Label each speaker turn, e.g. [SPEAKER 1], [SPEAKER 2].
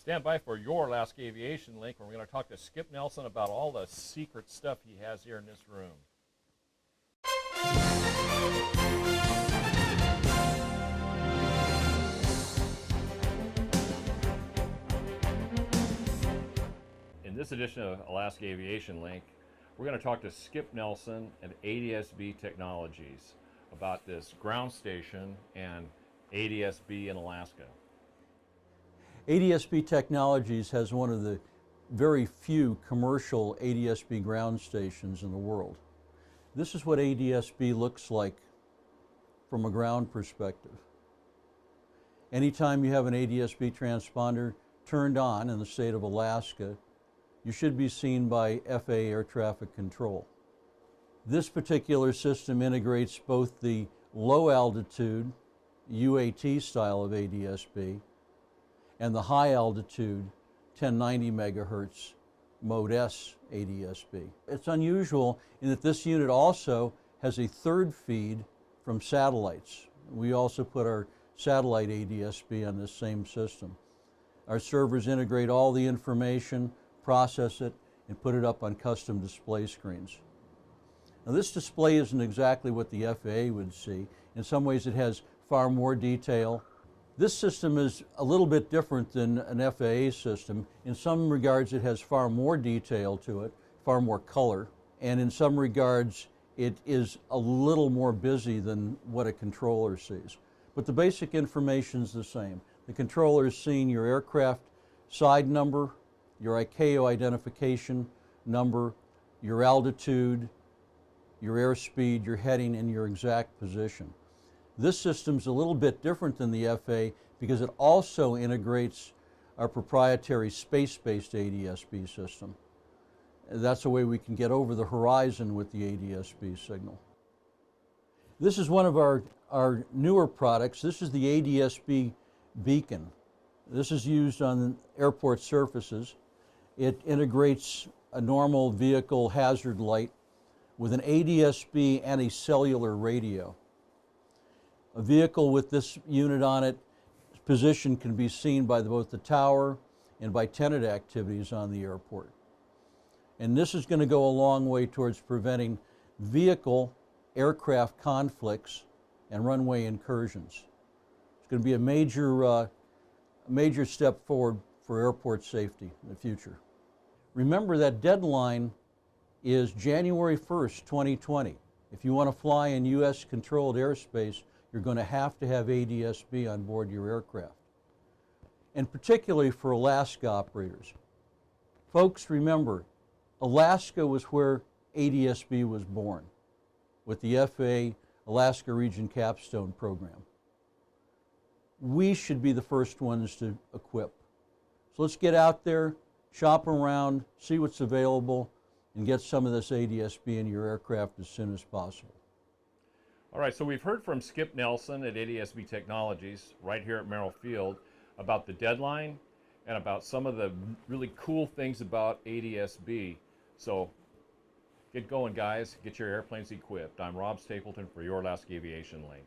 [SPEAKER 1] Stand by for your Alaska Aviation Link, where we're going to talk to Skip Nelson about all the secret stuff he has here in this room. In this edition of Alaska Aviation Link, we're going to talk to Skip Nelson at ADS-B Technologies about this ground station and ADS-B in Alaska.
[SPEAKER 2] ADS-B Technologies has one of the very few commercial ADS-B ground stations in the world. This is what ADS-B looks like from a ground perspective. Anytime you have an ADS-B transponder turned on in the state of Alaska, you should be seen by FAA Air Traffic Control. This particular system integrates both the low altitude UAT style of ADS-B and the high altitude 1090 megahertz Mode S ADS-B. It's unusual in that this unit also has a third feed from satellites. We also put our satellite ADS-B on this same system. Our servers integrate all the information, process it, and put it up on custom display screens. Now, this display isn't exactly what the FAA would see. In some ways it has far more detail. This system is a little bit different than an FAA system. In some regards it has far more detail to it, far more color, and in some regards it is a little more busy than what a controller sees. But the basic information is the same. The controller is seeing your aircraft side number, your ICAO identification number, your altitude, your airspeed, your heading, and your exact position. This system's a little bit different than the FAA because it also integrates our proprietary space-based ADS-B system. That's a way we can get over the horizon with the ADS-B signal. This is one of our newer products. This is the ADS-B beacon. This is used on airport surfaces. It integrates a normal vehicle hazard light with an ADS-B and a cellular radio. A vehicle with this unit on it, position can be seen by both the tower and by tenant activities on the airport. And this is going to go a long way towards preventing vehicle aircraft conflicts and runway incursions. It's going to be a major step forward for airport safety in the future. Remember that deadline is January 1st, 2020. If you want to fly in U.S. controlled airspace, you're going to have ADS-B on board your aircraft. And particularly for Alaska operators. Folks, remember, Alaska was where ADS-B was born with the FAA Alaska Region Capstone program. We should be the first ones to equip. So let's get out there, shop around, see what's available, and get some of this ADS-B in your aircraft as soon as possible.
[SPEAKER 1] All right, so we've heard from Skip Nelson at ADS-B Technologies right here at Merrill Field about the deadline and about some of the really cool things about ADS-B. So get going, guys. Get your airplanes equipped. I'm Rob Stapleton for your Alaska Aviation Link.